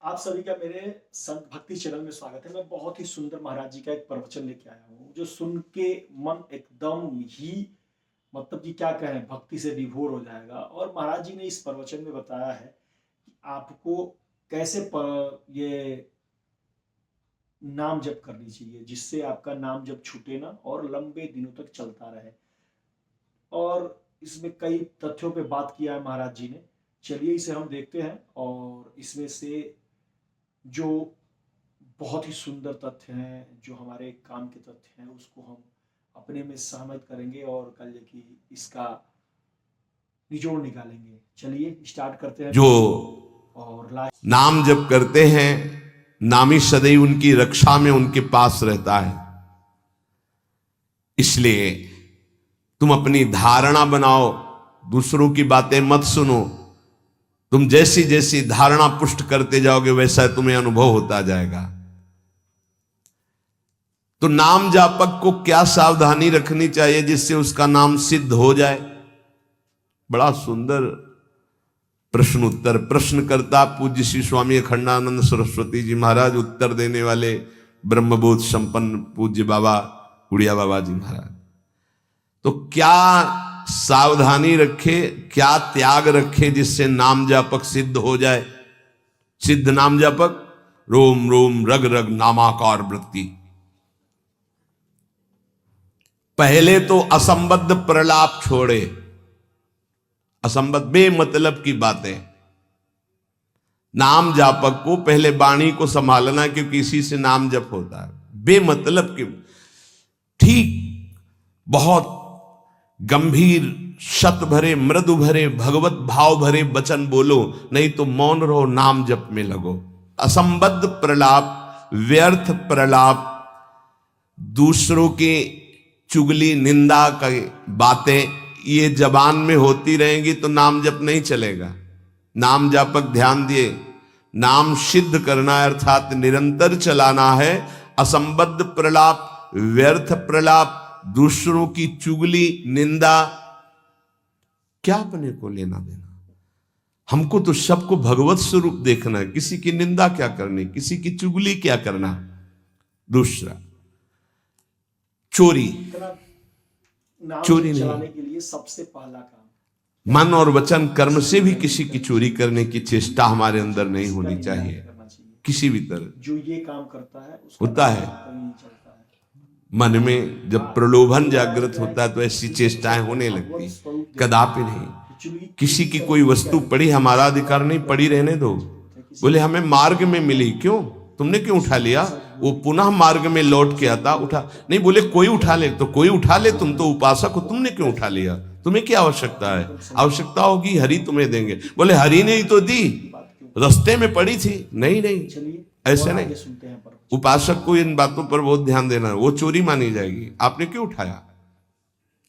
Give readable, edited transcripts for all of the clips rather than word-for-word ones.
आप सभी का मेरे संत भक्ति चैनल में स्वागत है। मैं बहुत ही सुंदर महाराज जी का एक प्रवचन लेके आया हूँ जो सुन के मन एकदम ही मतलब कि क्या कहें, भक्ति से विभोर हो जाएगा। और महाराज जी ने इस प्रवचन में बताया है कि आपको कैसे ये नाम जप करनी चाहिए जिससे आपका नाम जप छूटे ना और लंबे दिनों तक चलता रहे। और इसमें कई तथ्यों पे बात किया है महाराज जी ने। चलिए इसे हम देखते हैं और इसमें से जो बहुत ही सुंदर तथ्य हैं, जो हमारे काम के तथ्य हैं, उसको हम अपने में सहमत करेंगे और कल की इसका निचोड़ निकालेंगे। चलिए स्टार्ट करते हैं जो और लास्ट नाम जप करते हैं, नामी सदैव उनकी रक्षा में उनके पास रहता है। इसलिए तुम अपनी धारणा बनाओ, दूसरों की बातें मत सुनो। तुम जैसी जैसी धारणा पुष्ट करते जाओगे वैसा तुम्हें अनुभव होता जाएगा। तो नाम जापक को क्या सावधानी रखनी चाहिए जिससे उसका नाम सिद्ध हो जाए? बड़ा सुंदर प्रश्न उत्तर प्रश्नकर्ता पूज्य श्री स्वामी अखंडानंद सरस्वती जी महाराज, उत्तर देने वाले ब्रह्मबोध संपन्न पूज्य बाबा उड़िया बाबा जी महाराज। तो क्या सावधानी रखे, क्या त्याग रखे जिससे नाम जापक सिद्ध हो जाए? सिद्ध नाम जापक रोम रोम रग रग नामाकार वृत्ति। पहले तो असंबद्ध प्रलाप छोड़े, असंबद्ध बेमतलब की बातें। नाम जापक को पहले वाणी को संभालना, क्योंकि इसी से नाम जप होता है। बेमतलब की ठीक बहुत गंभीर शत भरे मृदु भरे भगवत भाव भरे वचन बोलो, नहीं तो मौन रहो, नाम जप में लगो। असंबद्ध प्रलाप, व्यर्थ प्रलाप, दूसरों के चुगली निंदा की बातें ये जबान में होती रहेंगी तो नाम जप नहीं चलेगा। नाम जापक ध्यान दिए, नाम सिद्ध करना है अर्थात निरंतर चलाना है। असंबद्ध प्रलाप, व्यर्थ प्रलाप, दूसरों की चुगली निंदा, क्या अपने को लेना देना? हमको तो सबको भगवत स्वरूप देखना है। किसी की निंदा क्या करनी, किसी की चुगली क्या करना। दूसरा चोरी, नाम चोरी चलाने नहीं, के लिए सबसे पहला काम मन और वचन कर्म से भी किसी की चोरी करने की चेष्टा हमारे अंदर नहीं होनी चाहिए। करना चाहिए। किसी भी तरह जो ये काम करता है उसका होता है, कभी नहीं चलता है। मन में जब प्रलोभन जागृत होता है तो ऐसी चेष्टाएं होने लगती, कदापि नहीं। किसी की कोई वस्तु पड़ी, हमारा अधिकार नहीं, पड़ी रहने दो। बोले हमें मार्ग में मिली, क्यों तुमने क्यों उठा लिया? वो पुनः मार्ग में लौट के आता, उठा नहीं। बोले कोई उठा ले, तो कोई उठा ले, तुम तो उपासक हो, तुमने क्यों उठा लिया? तुम्हें क्या आवश्यकता है? आवश्यकता होगी हरि तुम्हें देंगे। बोले हरि ने ही तो दी, रास्ते में पड़ी थी। नहीं नहीं, ऐसे नहीं। उपासक को इन बातों पर बहुत ध्यान देना है, वो चोरी मानी जाएगी। आपने क्यों उठाया?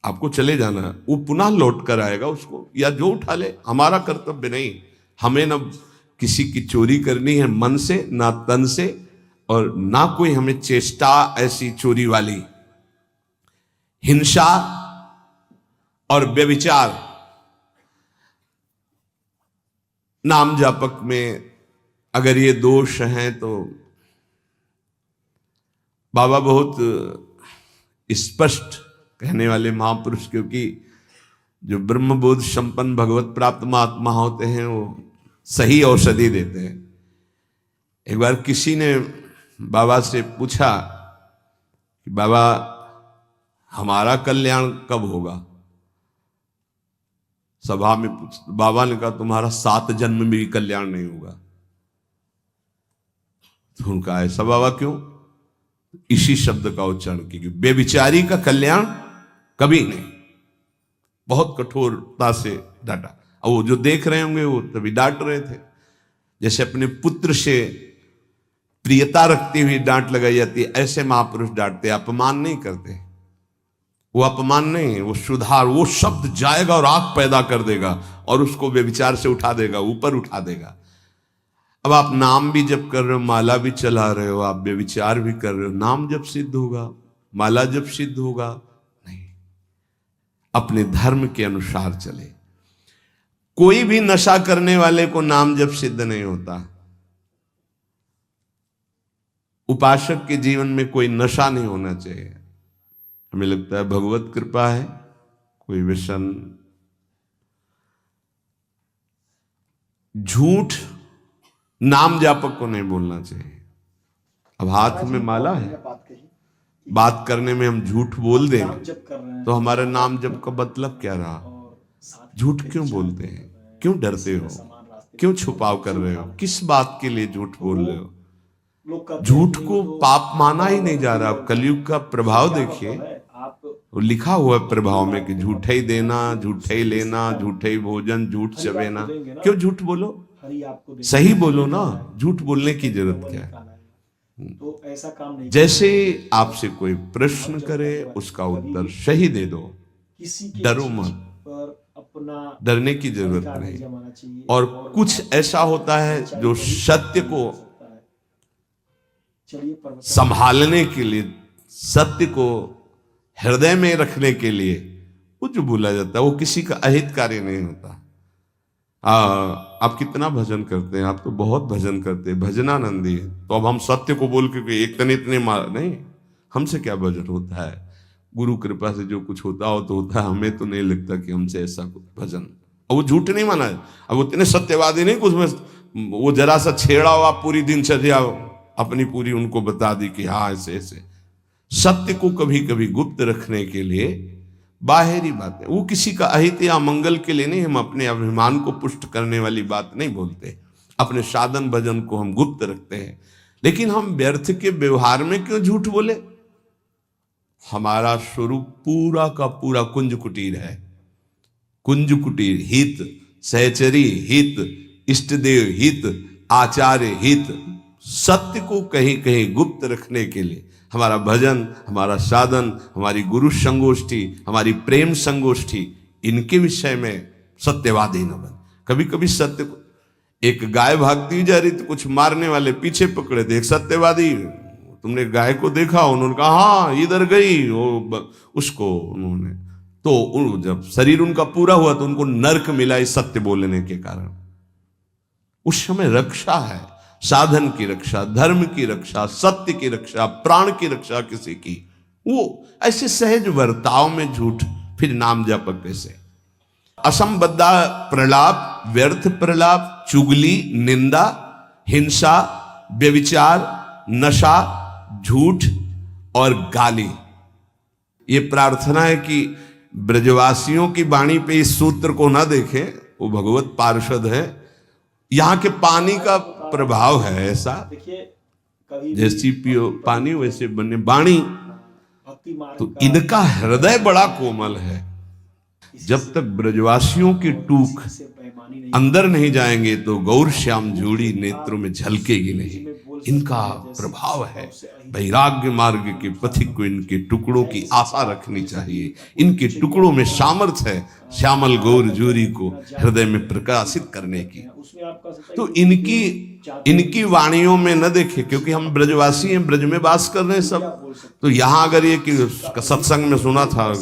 आपको चले जाना है, वो पुनः लौट कर आएगा उसको, या जो उठा ले। हमारा कर्तव्य नहीं, हमें न किसी की चोरी करनी है मन से, ना तन से, और ना कोई हमें चेष्टा ऐसी चोरी वाली। हिंसा और व्यभिचार नाम जापक में अगर ये दोष हैं तो बाबा बहुत स्पष्ट कहने वाले महापुरुष, क्योंकि जो ब्रह्मबोध संपन्न भगवत प्राप्त महात्मा होते हैं वो सही औषधि देते हैं। एक बार किसी ने बाबा से पूछा कि बाबा हमारा कल्याण कब होगा? सभा में पूछ, बाबा ने कहा तुम्हारा 7 जन्म में भी कल्याण नहीं होगा। तो उनका ऐसा बाबा क्यों? इसी शब्द का उच्चारण कीजिए, बेविचारी का कल्याण कभी नहीं। बहुत कठोरता से डांटा। और वो जो देख रहे होंगे वो तभी डांट रहे थे, जैसे अपने पुत्र से प्रियता रखती हुई डांट लगाई जाती है, ऐसे महापुरुष डांटते, अपमान नहीं करते। वो अपमान नहीं, वो सुधार, वो शब्द जाएगा और आग पैदा कर देगा और उसको व्यभिचार से उठा देगा, ऊपर उठा देगा। अब आप नाम भी जप कर रहे हो, माला भी चला रहे हो, आप व्यभिचार भी कर रहे हो, नाम जब सिद्ध होगा, माला जब सिद्ध होगा? नहीं। अपने धर्म के अनुसार चले। कोई भी नशा करने वाले को नाम जब सिद्ध नहीं होता। उपासक के जीवन में कोई नशा नहीं होना चाहिए। हमें लगता है भगवत कृपा है, कोई व्यसन। झूठ नाम जापक को नहीं बोलना चाहिए। अब हाथ में माला है, बात करने में हम झूठ बोल देंगे तो हमारे नाम जप का मतलब क्या रहा? झूठ क्यों बोलते हैं? क्यों डरते हो? क्यों छुपाव कर रहे हो? किस बात के लिए झूठ बोल रहे हो? झूठ को पाप माना ही नहीं जा रहा। कलयुग का प्रभाव देखिए, वो लिखा हुआ है प्रभाव में कि झूठे ही देना, झूठे ही लेना, झूठे ही भोजन, झूठ चबेना। क्यों झूठ बोलो? सही बोलो ना, झूठ बोलने की जरूरत क्या है? तो ऐसा काम नहीं। जैसे आपसे कोई प्रश्न करे उसका उत्तर सही दे दो, डरो मत, अपना डरने की जरूरत नहीं। और कुछ ऐसा होता है जो सत्य को संभालने के लिए, सत्य को हृदय में रखने के लिए वो जो बोला जाता है वो किसी का अहितकारी नहीं होता। आप कितना भजन करते हैं? आप तो बहुत भजन करते हैं, भजनानंदी है। तो अब हम सत्य को बोल के एक तने इतने मार नहीं, हमसे क्या भजन होता है? गुरु कृपा से जो कुछ होता हो तो होता है। हमें तो नहीं लगता कि हमसे ऐसा कुछ भजन। और वो झूठ नहीं माना है। अब उतने सत्यवादी नहीं कुछ में वो जरा सा छेड़ा हो, आप पूरी दिनचर्या अपनी पूरी उनको बता दी कि हाँ ऐसे ऐसे। सत्य को कभी कभी गुप्त रखने के लिए बाहरी बातें, वो किसी का अहित या मंगल के लिए नहीं। हम अपने अभिमान को पुष्ट करने वाली बात नहीं बोलते। अपने साधन भजन को हम गुप्त रखते हैं। लेकिन हम व्यर्थ के व्यवहार में क्यों झूठ बोले? हमारा स्वरूप पूरा का पूरा कुंज कुटीर है। कुंज कुटीर हित, सहचरी हित, इष्टदेव हित, आचार्य हित। सत्य को कहीं कहीं गुप्त रखने के लिए हमारा भजन, हमारा साधन, हमारी गुरु संगोष्ठी, हमारी प्रेम संगोष्ठी, इनके विषय में सत्यवादी न बन। कभी कभी सत्य को, एक गाय भागती जा रही तो कुछ मारने वाले पीछे पकड़े थे। एक सत्यवादी, तुमने गाय को देखा? उन्होंने कहा हाँ इधर गई। उसको उन्होंने तो जब शरीर उनका पूरा हुआ तो उनको नरक मिला इस सत्य बोलने के कारण। उस समय रक्षा है, साधन की रक्षा, धर्म की रक्षा, सत्य की रक्षा, प्राण की रक्षा किसी की। वो ऐसे सहज वर्ताव में झूठ, फिर नाम जप कैसे? असंबद्धा प्रलाप, व्यर्थ प्रलाप, चुगली, निंदा, हिंसा, व्यभिचार, नशा, झूठ और गाली। ये प्रार्थना है कि ब्रजवासियों की वाणी पे इस सूत्र को ना देखें, वो भगवत पार्षद है। यहाँ के पानी का प्रभाव है ऐसा, जैसी पियो पानी वैसे बने वाणी। तो इनका हृदय बड़ा कोमल है। जब तक ब्रजवासियों की टूक अंदर नहीं जाएंगे तो गौर श्याम जोड़ी नेत्रों में झलकेगी नहीं। इनका प्रभाव है। वैराग्य मार्ग के पथिक को इनके टुकड़ों की आशा रखनी चाहिए। इनके टुकड़ों में सामर्थ्य है श्यामल गौर जोरी को हृदय में प्रकाशित करने की। तो इनकी वाणियों में न देखे, क्योंकि हम ब्रजवासी हैं, ब्रज में वास कर रहे हैं सब। तो यहां अगर ये कि सत्संग में सुना था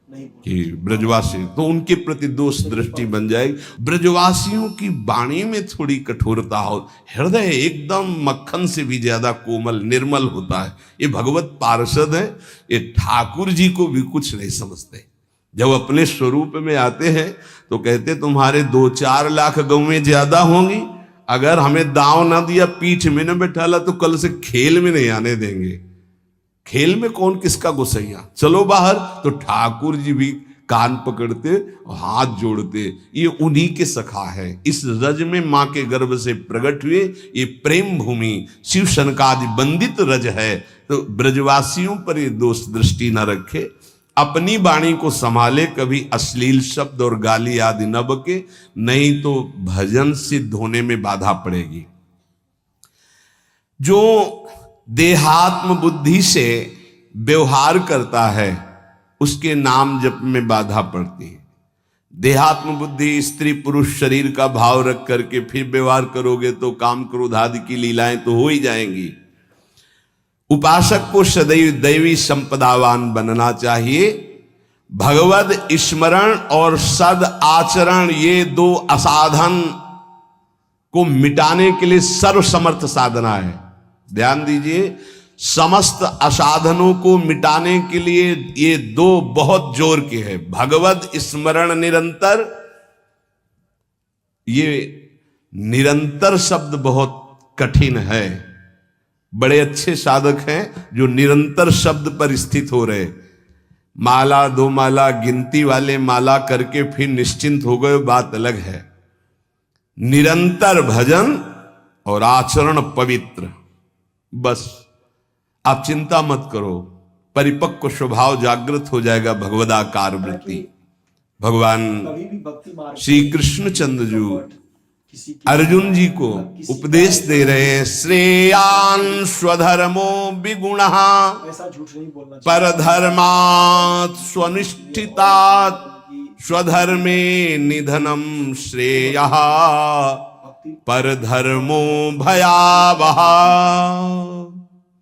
कि ब्रजवासी, तो उनके प्रति दोष दृष्टि बन जाएगी। ब्रजवासियों की वाणी में थोड़ी कठोरता हो, हृदय एकदम मक्खन से भी ज्यादा कोमल निर्मल होता है। ये भगवत पार्षद है, ये ठाकुर जी को भी कुछ नहीं समझते। जब अपने स्वरूप में आते हैं तो कहते तुम्हारे 2-4 लाख गौवें ज्यादा होंगी, अगर हमें दांव ना दिया, पीठ में न बैठाला तो कल से खेल में नहीं आने देंगे। खेल में कौन किसका गुस्सैया, चलो बाहर। तो ठाकुर जी भी कान पकड़ते और हाथ जोड़ते, ये उन्हीं के सखा है। इस रज में मां के गर्भ से प्रकट हुए ये प्रेम भूमि शिव सनकादि बंदित रज है। तो ब्रजवासियों पर ये दोष दृष्टि न रखे, अपनी वाणी को संभाले, कभी अश्लील शब्द और गाली आदि न बके, नहीं तो भजन सिद्ध होने में बाधा पड़ेगी। जो देहात्म बुद्धि से व्यवहार करता है उसके नाम जप में बाधा पड़ती है। देहात्म बुद्धि, स्त्री पुरुष शरीर का भाव रख करके फिर व्यवहार करोगे तो काम क्रोध आदि की लीलाएं तो हो ही जाएंगी। उपासक को सदैव दैवी संपदावान बनना चाहिए। भगवद स्मरण और सद आचरण, ये 2 असाधन को मिटाने के लिए सर्वसमर्थ साधना है। ध्यान दीजिए, समस्त असाधनों को मिटाने के लिए ये दो बहुत जोर के हैं, भगवत स्मरण निरंतर। ये निरंतर शब्द बहुत कठिन है, बड़े अच्छे साधक हैं जो निरंतर शब्द पर स्थित हो रहे। माला दो माला गिनती वाले माला करके फिर निश्चिंत हो गए, बात अलग है। निरंतर भजन और आचरण पवित्र, बस आप चिंता मत करो, परिपक्व स्वभाव जागृत हो जाएगा, भगवदाकार वृत्ति। भगवान कभी भी भक्ति मार्ग श्री कृष्णचंद्र जी किसी की अर्जुन जी को उपदेश दे रहे हैं, श्रेयान स्वधर्मो विगुणः ऐसा झूठ नहीं बोलना चाहिए। परधर्मात् स्वनिष्ठितात् स्वधर्मे निधनम श्रेयः भक्ति परधर्मो भयावह।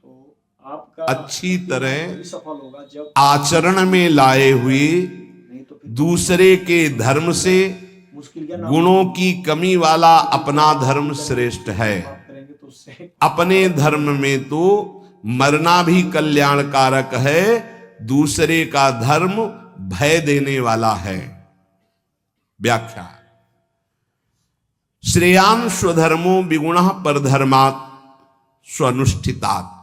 तो आपका अच्छी तरह तभी सफल होगा जब, आचरण में लाए हुए नहीं तो फिर दूसरे के धर्म से मुश्किल क्या गुणों की कमी वाला अपना धर्म श्रेष्ठ है। बात करेंगे तो उससे अपने धर्म में तो मरना भी कल्याणकारक है, दूसरे का धर्म भय देने वाला है। व्याख्या, श्रेयान स्वधर्मो विगुणः परधर्मात् स्वनुष्ठितात्।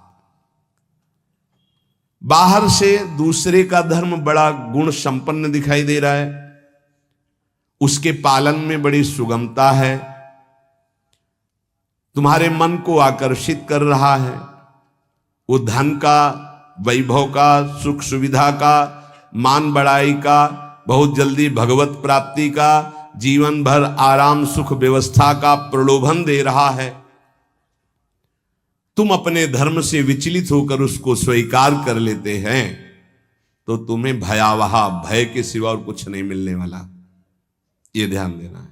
बाहर से दूसरे का धर्म बड़ा गुण संपन्न दिखाई दे रहा है, उसके पालन में बड़ी सुगमता है, तुम्हारे मन को आकर्षित कर रहा है, वो धन का, वैभव का, सुख सुविधा का, मान बढ़ाई का, बहुत जल्दी भगवत प्राप्ति का, जीवन भर आराम सुख व्यवस्था का प्रलोभन दे रहा है। तुम अपने धर्म से विचलित होकर उसको स्वीकार कर लेते हैं तो तुम्हें भयावह, भय के सिवा और कुछ नहीं मिलने वाला। ये ध्यान देना है।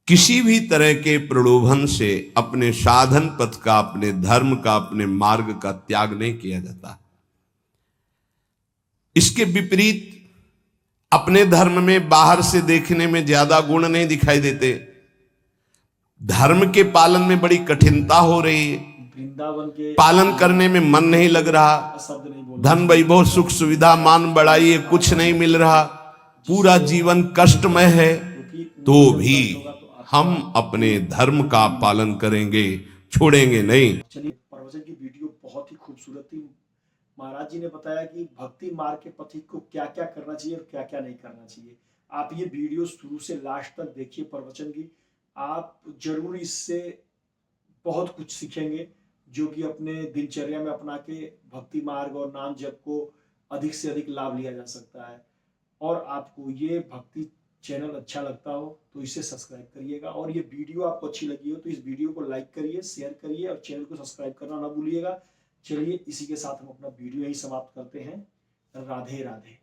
किसी भी तरह के प्रलोभन से अपने साधन पथ का, अपने धर्म का, अपने मार्ग का त्याग नहीं किया जाता। इसके विपरीत अपने धर्म में बाहर से देखने में ज्यादा गुण नहीं दिखाई देते, धर्म के पालन में बड़ी कठिनता हो रही है, वृंदावन के पालन करने में मन नहीं लग रहा, शब्द नहीं बोलना, धन वैभव सुख सुविधा मान बढ़ाई कुछ नहीं मिल रहा, पूरा जीवन कष्टमय है, क्योंकि तो भी हम अपने धर्म का पालन करेंगे, छोड़ेंगे नहीं। चलिए, प्रवचन की वीडियो बहुत ही खूबसूरत थी। महाराज जी ने बताया कि भक्ति मार्ग के पथिक को क्या क्या करना चाहिए और क्या क्या नहीं करना चाहिए। आप ये वीडियो शुरू से लास्ट तक देखिए प्रवचन की, आप जरूर इससे बहुत कुछ सीखेंगे जो कि अपने दिनचर्या में अपना के भक्ति मार्ग और नाम जप को अधिक से अधिक लाभ लिया जा सकता है। और आपको ये भक्ति चैनल अच्छा लगता हो तो इसे सब्सक्राइब करिएगा, और ये वीडियो आपको अच्छी लगी हो तो इस वीडियो को लाइक करिए, शेयर करिए और चैनल को सब्सक्राइब करना ना भूलिएगा। चलिए, इसी के साथ हम अपना वीडियो यही समाप्त करते हैं। राधे राधे।